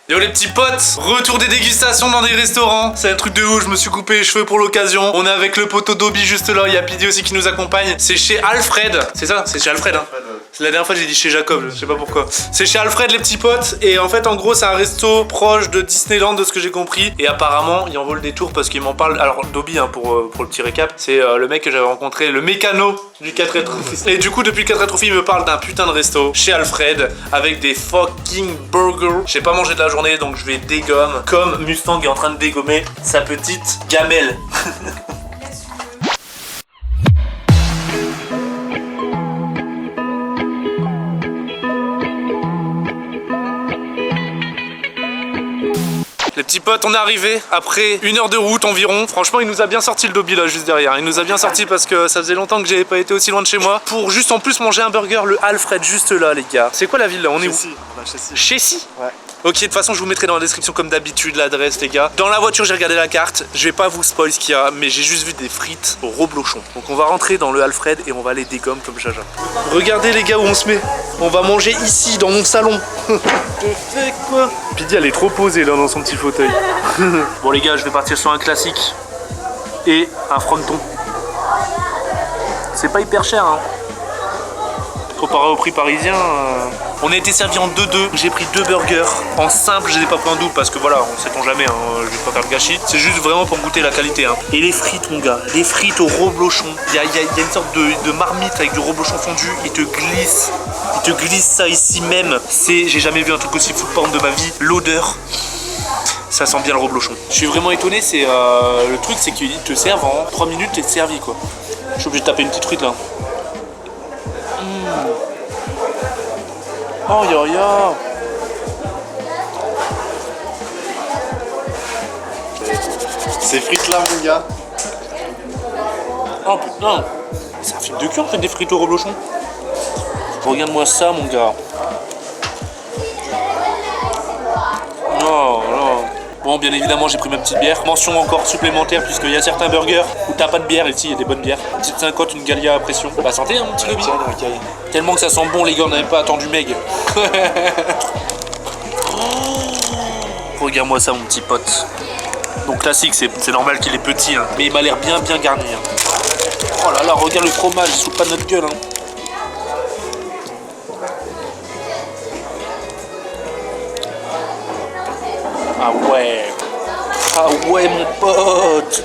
Yo les petits potes, retour des dégustations dans des restaurants. C'est un truc de ouf, je me suis coupé les cheveux pour l'occasion. On est avec le poteau Dobby juste là, il y a Pidi aussi qui nous accompagne. C'est chez Alfred, c'est ça? C'est chez Alfred hein. La dernière fois j'ai dit chez Jacob, je sais pas pourquoi. C'est chez Alfred les petits potes. Et en fait en gros c'est un resto proche de Disneyland de ce que j'ai compris. Et apparemment il en vaut le détour parce qu'il m'en parle. Alors Dobby hein, pour le petit récap, c'est le mec que j'avais rencontré, le mécano du 4 êtres. Et du coup depuis le 4 êtres il me parle d'un putain de resto chez Alfred avec des fucking burgers. J'ai pas mangé de la journée donc je vais dégomme comme Mustang est en train de dégommer sa petite gamelle. Les petits potes, on est arrivé après 1 heure de route environ. Franchement, il nous a bien sorti le Dobby là, juste derrière. Il nous a bien sorti parce que ça faisait longtemps que j'avais pas été aussi loin de chez moi. Pour juste en plus manger un burger, le Alfred, juste là, les gars. C'est quoi la ville là? On est où? Chessy. Ouais. Ok, de toute façon, je vous mettrai dans la description comme d'habitude l'adresse, les gars. Dans la voiture, j'ai regardé la carte. Je vais pas vous spoil ce qu'il y a, mais j'ai juste vu des frites au reblochon. Donc, on va rentrer dans le Alfred et on va aller dégommer comme Jaja. Regardez, les gars, où on se met. On va manger ici, dans mon salon. Je fais quoi? Pidi, elle est trop posée là dans son petit fauteuil. Bon, les gars, je vais partir sur un classique et un fronton. C'est pas hyper cher, hein. Comparé au prix parisien, on a été servi en 2-2. J'ai pris 2 burgers en simple, je les ai pas pris en double parce que voilà, on sait-on jamais, hein, je vais pas faire le gâchis. C'est juste vraiment pour goûter la qualité. Hein. Et les frites, mon gars, les frites au reblochon. Il y a une sorte de marmite avec du reblochon fondu. Il te glisse ça ici même. J'ai jamais vu un truc aussi food porn de ma vie. L'odeur. Ça sent bien le reblochon. Je suis vraiment étonné, c'est le truc, c'est qu'ils te servent en 3 minutes, t'es servi quoi. Je suis obligé de taper une petite frite là. Oh ya ya. Ces frites là mon gars. Oh putain. C'est un film de cul en fait des frites au reblochon. Regarde-moi ça mon gars. Non, non. Bon bien évidemment j'ai pris ma petite bière. Mention encore supplémentaire puisqu'il y a certains burgers où t'as pas de bière, ici il y a des bonnes bières. Une petite 50, une Gallia à pression. Bah santé hein mon petit Dobby. Tellement que ça sent bon les gars, on n'avait pas attendu Meg. Regarde-moi ça mon petit pote. Donc classique, c'est normal qu'il est petit hein. Mais il m'a l'air bien garni hein. Oh là là, regarde le fromage, il se fout pas de notre gueule hein. Ah ouais. Ah ouais mon pote.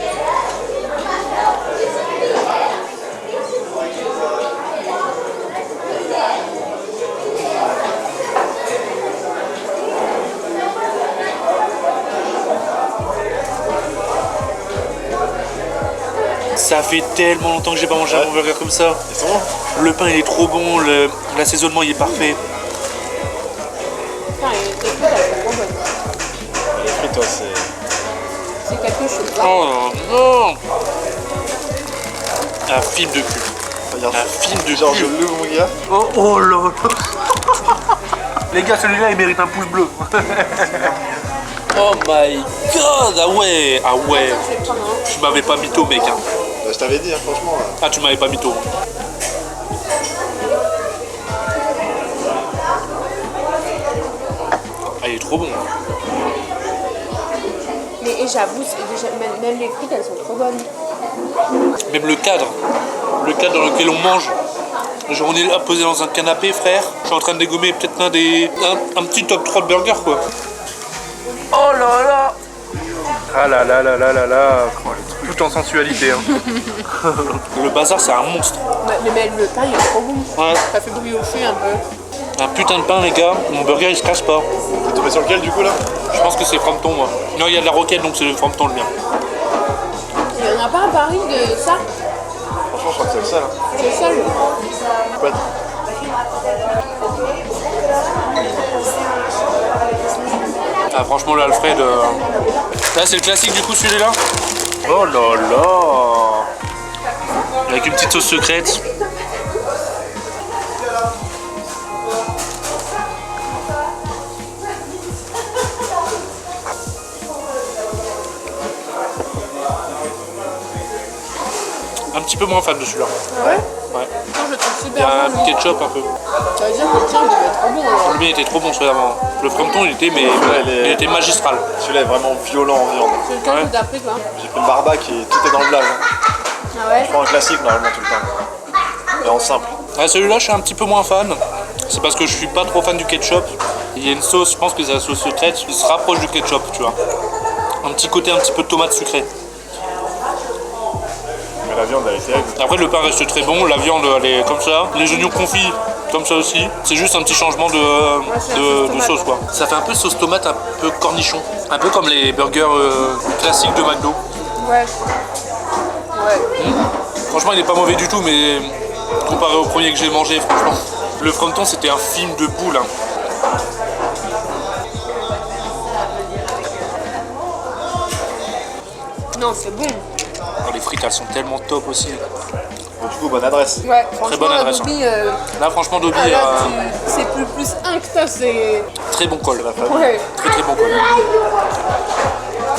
Ça fait tellement longtemps que j'ai pas mangé un burger comme ça. Le pain il est trop bon, l'assaisonnement il est parfait. Les frites toi c'est quelque chose. Oh non. Un film de cul. Regarde, un film de genre cul. je l'ouvre mon gars. Oh là. Les gars, celui-là il mérite un pouce bleu. Oh my god. Ah ouais. Ah ouais. Tu m'avais pas mytho mec hein. Bah, je t'avais dit hein, franchement. Ah tu m'avais pas mytho. Ah il est trop bon. Mais j'avoue, même les frites, elles sont trop bonnes. Même le cadre dans lequel on mange. Genre on est là posé dans un canapé frère. Je suis en train de dégommer peut-être un petit top 3 de burger quoi. Oh là là. Ah là là là là là là. Tout en sensualité hein. Le bazar c'est un monstre. Mais le pain il est trop bon. Ouais. Ça fait briocher un peu. Un putain de pain les gars. Mon burger il se casse pas. T'es tombé sur lequel du coup là? Je pense que c'est Frampton moi. Non il y a de la roquette donc c'est le Frampton le mien. Il n'y en a pas à Paris de ça? Franchement je crois que c'est le seul. Hein. C'est ça le... Ouais. Ah franchement là Alfred là c'est le classique du coup celui-là. Oh là là. Avec une petite sauce secrète. Un petit peu moins fan de celui-là. Ouais? Ouais. Non, je trouve Il y a un bon. ketchup un peu. Ça veut dire que le tien, il devait être trop bon alors. Le mien était trop bon celui d'avant. Le fronton il était, mais il était magistral. Celui-là est vraiment violent en viande. C'est lequel Ouais. que t'as pris toi? J'ai pris le barbac et tout est dans le blage. Hein. Ah ouais? Je prends un classique normalement tout le temps. Et en simple. Ah, celui-là je suis un petit peu moins fan. C'est parce que je suis pas trop fan du ketchup. Il y a une sauce, je pense que c'est la sauce secrète, qui se rapproche du ketchup, tu vois. Un petit côté un petit peu de tomate sucrée. Mais la viande elle est terrible. Après le pain reste très bon, la viande elle est comme ça, les oignons confits comme ça aussi. C'est juste un petit changement de sauce quoi. Ça fait un peu sauce tomate, un peu cornichon. Un peu comme les burgers classiques de McDo. Ouais. Ouais. Franchement il est pas mauvais du tout mais comparé au premier que j'ai mangé franchement. Le fronton c'était un film de boule. Hein. Non, c'est bon. Oh, les frites elles sont tellement top aussi. Bon, du coup, bonne adresse. Ouais, franchement, bonne adresse, Adobe, Là franchement Dobby, là, c'est plus 1 que ça, c'est... très bon col. Ouais. Très bon col.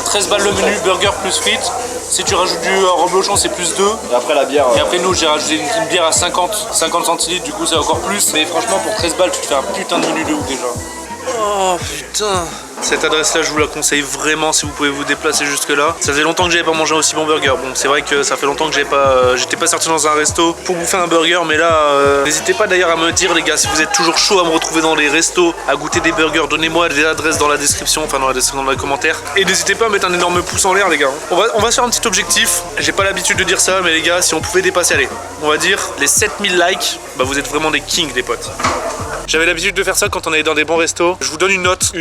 13 balles le menu, burger plus frites. Si tu rajoutes du reblochon c'est plus 2. Et après la bière. Et après nous j'ai rajouté une bière à 50 centilitres, du coup c'est encore plus. Mais franchement pour 13 balles tu te fais un putain de menu de ouf déjà. Oh putain. Cette adresse là je vous la conseille vraiment si vous pouvez vous déplacer jusque là. Ça faisait longtemps que j'avais pas mangé un aussi bon burger. Bon c'est vrai que ça fait longtemps que j'étais pas sorti dans un resto pour bouffer un burger. Mais là n'hésitez pas d'ailleurs à me dire les gars si vous êtes toujours chaud à me retrouver dans les restos, à goûter des burgers. Donnez-moi des adresses dans la description, enfin dans les commentaires. Et n'hésitez pas à mettre un énorme pouce en l'air les gars. On va sur un petit objectif. J'ai pas l'habitude de dire ça mais les gars si on pouvait dépasser, allez, on va dire les 7000 likes, bah vous êtes vraiment des kings les potes. J'avais l'habitude de faire ça quand on allait dans des bons restos. Je vous donne une note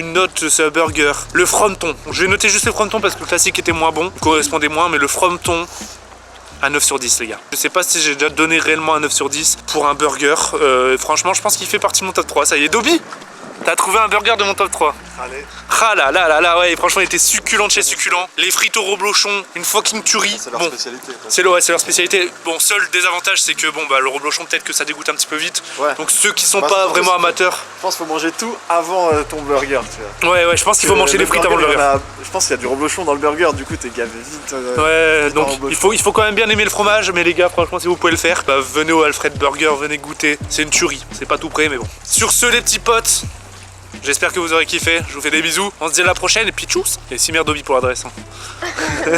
de ce burger. Le fronton. Je vais noter juste le fronton parce que le classique était moins bon, correspondait moins, mais le fronton à 9 sur 10 les gars. Je sais pas si j'ai déjà donné réellement un 9 sur 10 pour un burger. Franchement, je pense qu'il fait partie de mon top 3. Ça y est, Dobby, t'as trouvé un burger de mon top 3. Allez. Ah là, ouais, franchement, il était succulent de chez succulent. Les frites au reblochon, une fucking tuerie. C'est leur Bon, spécialité. c'est leur spécialité. Bon, seul désavantage, c'est que bon, bah, le reblochon, peut-être que ça dégoûte un petit peu vite. Ouais. Donc ceux qui sont Bah, pas c'est vraiment possible. amateurs. Je pense qu'il faut manger tout avant ton burger. Tu vois. Ouais, je pense qu'il faut manger les frites avant le burger. Je pense qu'il y a du reblochon dans le burger, du coup t'es gavé vite. Ouais, vite donc en reblochon. il faut quand même bien aimer le fromage, mais les gars, franchement, si vous pouvez le faire, bah, venez au Alfred Burger, venez goûter. C'est une tuerie, c'est pas tout près, mais bon. Sur ce, les petits potes, j'espère que vous aurez kiffé. Je vous fais des bisous. On se dit à la prochaine et puis tchuss. Et si merde Dobby pour l'adresse. Hein.